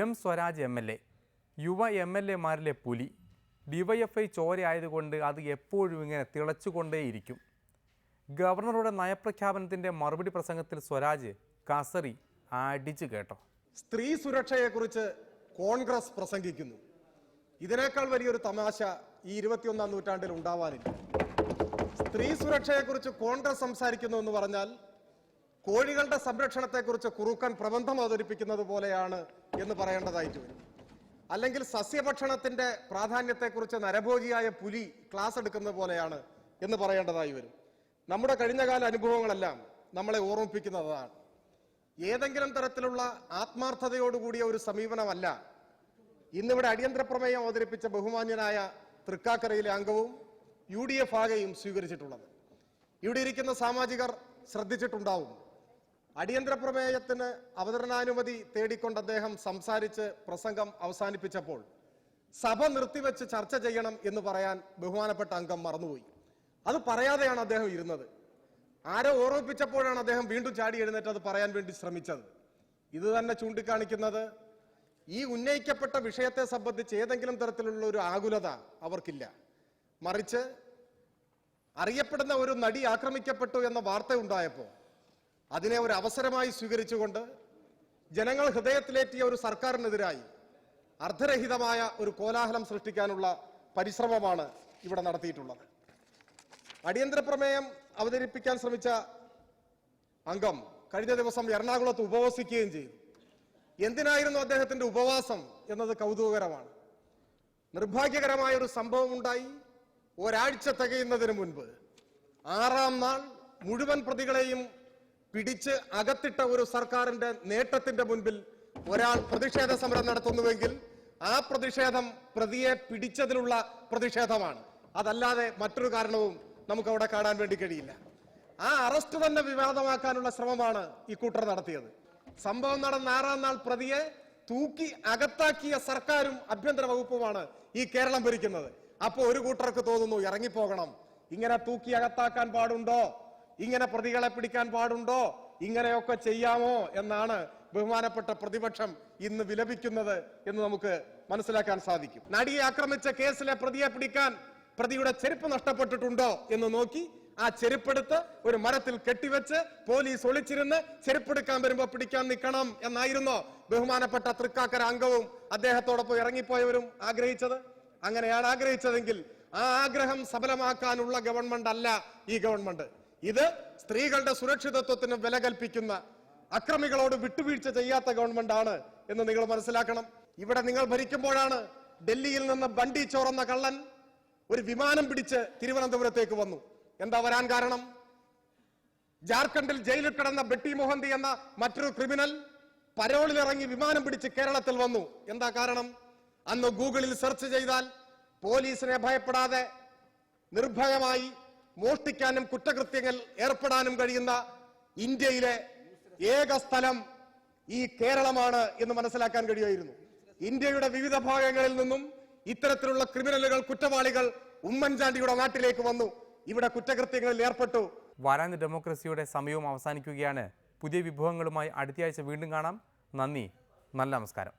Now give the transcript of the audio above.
M Swaraj MLA യുവ MLA-മാരിലെ പുലി. DYFI ചോരയായതുകൊണ്ട് അത് എപ്പോഴും ഇങ്ങനെ തിളച്ചുകൊണ്ടേയിരിക്കും. ഗവർണറുടെ നയപ്രഖ്യാപനത്തിൻ്റെ മറുപടി പ്രസംഗത്തിൽ സ്വരാജ് കസറി അടിച്ചു കേട്ടോ. സ്ത്രീ സുരക്ഷയെക്കുറിച്ച് കോൺഗ്രസ് പ്രസംഗിക്കുന്നു. ഇതിനേക്കാൾ വലിയൊരു തമാശ ഈ 21ാം നൂറ്റാണ്ടിൽ ഉണ്ടാവാനില്ല. സ്ത്രീ സുരക്ഷയെക്കുറിച്ച് കോൺഗ്രസ് സംസാരിക്കുന്നു എന്ന് പറഞ്ഞാൽ കോഴികളുടെ സംരക്ഷണത്തെക്കുറിച്ച് കുറുക്കൻ പ്രബന്ധം അവതരിപ്പിക്കുന്നത് പോലെയാണ് എന്ന് പറയേണ്ടതായിട്ട് വരും. അല്ലെങ്കിൽ സസ്യഭക്ഷണത്തിന്റെ പ്രാധാന്യത്തെക്കുറിച്ച് നരഭോജിയായ പുലി ക്ലാസ് എടുക്കുന്നത് പോലെയാണ് എന്ന് പറയേണ്ടതായി വരും. നമ്മുടെ കഴിഞ്ഞകാല അനുഭവങ്ങളെല്ലാം നമ്മളെ ഓർമ്മിപ്പിക്കുന്നതാണ്. ഏതെങ്കിലും തരത്തിലുള്ള ആത്മാർത്ഥതയോടുകൂടിയ ഒരു സമീപനമല്ല ഇന്നിവിടെ അടിയന്തര പ്രമേയം അവതരിപ്പിച്ച ബഹുമാന്യനായ തൃക്കാക്കരയിലെ അംഗവും UDF ആകെയും സ്വീകരിച്ചിട്ടുള്ളത്. ഇവിടെ ഇരിക്കുന്ന സാമാജികർ ശ്രദ്ധിച്ചിട്ടുണ്ടാവും. അടിയന്തര പ്രമേയത്തിന് അവതരണാനുമതി തേടിക്കൊണ്ട് അദ്ദേഹം സംസാരിച്ച് പ്രസംഗം അവസാനിപ്പിച്ചപ്പോൾ സഭ നിർത്തിവെച്ച് ചർച്ച ചെയ്യണം എന്ന് പറയാൻ ബഹുമാനപ്പെട്ട അംഗം മറന്നുപോയി. അത് പറയാതെയാണ് അദ്ദേഹം ഇരുന്നത്. ആരോ ഓർമ്മിപ്പിച്ചപ്പോഴാണ് അദ്ദേഹം വീണ്ടും ചാടി എഴുന്നേറ്റ് അത് പറയാൻ വേണ്ടി ശ്രമിച്ചത്. ഇത് തന്നെ ചൂണ്ടിക്കാണിക്കുന്നത് ഈ ഉന്നയിക്കപ്പെട്ട വിഷയത്തെ സംബന്ധിച്ച് ഏതെങ്കിലും തരത്തിലുള്ള ഒരു ആകുലത അവർക്കില്ല. മറിച്ച് അറിയപ്പെടുന്ന ഒരു നടി ആക്രമിക്കപ്പെട്ടു എന്ന വാർത്ത ഉണ്ടായപ്പോൾ അതിനെ ഒരു അവസരമായി സ്വീകരിച്ചുകൊണ്ട് ജനങ്ങൾ ഹൃദയത്തിലേറ്റിയ ഒരു സർക്കാരിനെതിരായി അർദ്ധരഹിതമായ ഒരു കോലാഹലം സൃഷ്ടിക്കാനുള്ള പരിശ്രമമാണ് ഇവിടെ നടത്തിയിട്ടുള്ളത്. അടിയന്തര പ്രമേയം അവതരിപ്പിക്കാൻ ശ്രമിച്ച അംഗം കഴിഞ്ഞ ദിവസം എറണാകുളത്ത് ഉപവസിക്കുകയും ചെയ്തു. എന്തിനായിരുന്നു അദ്ദേഹത്തിന്റെ ഉപവാസം എന്നത് കൗതുകകരമാണ്. നിർഭാഗ്യകരമായ ഒരു സംഭവം ഉണ്ടായി. ഒരാഴ്ച തികയുന്നതിന് മുൻപ് 6ാം നാൾ മുഴുവൻ പ്രതികളെയും പിടിച്ച് അകത്തിട്ട ഒരു സർക്കാരിന്റെ നേട്ടത്തിന്റെ മുൻപിൽ ഒരാൾ പ്രതിഷേധ സമരം നടത്തുന്നുവെങ്കിൽ ആ പ്രതിഷേധം പ്രതിയെ പിടിച്ചതിലുള്ള പ്രതിഷേധമാണ്. അതല്ലാതെ മറ്റൊരു കാരണവും നമുക്ക് അവിടെ കാണാൻ വേണ്ടി കഴിയില്ല. ആ അറസ്റ്റ് തന്നെ വിവാദമാക്കാനുള്ള ശ്രമമാണ് ഈ കൂട്ടർ നടത്തിയത്. സംഭവം നടന്ന 6ാം നാൾ പ്രതിയെ തൂക്കി അകത്താക്കിയ സർക്കാരും ആഭ്യന്തര വകുപ്പുമാണ് ഈ കേരളം ഭരിക്കുന്നത്. അപ്പോൾ ഒരു കൂട്ടർക്ക് തോന്നുന്നു ഇറങ്ങിപ്പോകണം. ഇങ്ങനെ തൂക്കി അകത്താക്കാൻ പാടുണ്ടോ? ഇങ്ങനെ പ്രതികളെ പിടിക്കാൻ പാടുണ്ടോ? ഇങ്ങനെയൊക്കെ ചെയ്യാമോ എന്നാണ് ബഹുമാനപ്പെട്ട പ്രതിപക്ഷം ഇന്ന് വിലപിക്കുന്നത് എന്ന് നമുക്ക് മനസ്സിലാക്കാൻ സാധിക്കും. നടിയെ ആക്രമിച്ച കേസിലെ പ്രതിയെ പിടിക്കാൻ പ്രതിയുടെ ചെരുപ്പ് നഷ്ടപ്പെട്ടിട്ടുണ്ടോ എന്ന് നോക്കി ആ ചെരുപ്പെടുത്ത് ഒരു മരത്തിൽ കെട്ടിവെച്ച് പോലീസ് ഒളിച്ചിരുന്ന് ചെരുപ്പെടുക്കാൻ വരുമ്പോ പിടിക്കാൻ നിൽക്കണം എന്നായിരുന്നോ ബഹുമാനപ്പെട്ട തൃക്കാക്കര അംഗവും അദ്ദേഹത്തോടൊപ്പം ഇറങ്ങിപ്പോയവരും ആഗ്രഹിച്ചത്? അങ്ങനെയാണ് ആഗ്രഹിച്ചതെങ്കിൽ ആ ആഗ്രഹം സഫലമാക്കാനുള്ള ഗവൺമെന്റ് അല്ല ഈ ഗവൺമെന്റ്. ഇത് സ്ത്രീകളുടെ സുരക്ഷിതത്വത്തിന് വില കൽപ്പിക്കുന്ന, അക്രമികളോട് വിട്ടുവീഴ്ച ചെയ്യാത്ത ഗവൺമെന്റ് ആണ് എന്ന് നിങ്ങൾ മനസ്സിലാക്കണം. ഇവിടെ നിങ്ങൾ ഭരിക്കുമ്പോഴാണ് ഡൽഹിയിൽ നിന്ന് ബണ്ടി ചോറന്ന കള്ളൻ ഒരു വിമാനം പിടിച്ച് തിരുവനന്തപുരത്തേക്ക് വന്നു. എന്താ വരാൻ കാരണം? ജാർഖണ്ഡിൽ ജയിലിൽ കിടന്ന ബെട്ടി മൊഹന്തി എന്ന മറ്റൊരു ക്രിമിനൽ പരോളിലിറങ്ങി വിമാനം പിടിച്ച് കേരളത്തിൽ വന്നു. എന്താ കാരണം? അന്ന് ഗൂഗിളിൽ സെർച്ച് ചെയ്താൽ പോലീസിനെ ഭയപ്പെടാതെ നിർഭയമായി മോഷ്ടിക്കാനും കുറ്റകൃത്യങ്ങൾ ഏർപ്പെടാനും കഴിയുന്ന ഇന്ത്യയിലെ ഏക സ്ഥലം ഈ കേരളമാണ് എന്ന് മനസ്സിലാക്കാൻ കഴിയുമായിരുന്നു. ഇന്ത്യയുടെ വിവിധ ഭാഗങ്ങളിൽ നിന്നും ഇത്തരത്തിലുള്ള ക്രിമിനലുകൾ, കുറ്റവാളികൾ ഉമ്മൻചാണ്ടിയുടെ നാട്ടിലേക്ക് വന്നു, ഇവിടെ കുറ്റകൃത്യങ്ങളിൽ ഏർപ്പെട്ടു. വാരാന്ത്യ ഡെമോക്രസിയുടെ സമയവും അവസാനിക്കുകയാണ്. പുതിയ വിഭവങ്ങളുമായി അടുത്തയാഴ്ച വീണ്ടും കാണാം. നന്ദി, നല്ല നമസ്കാരം.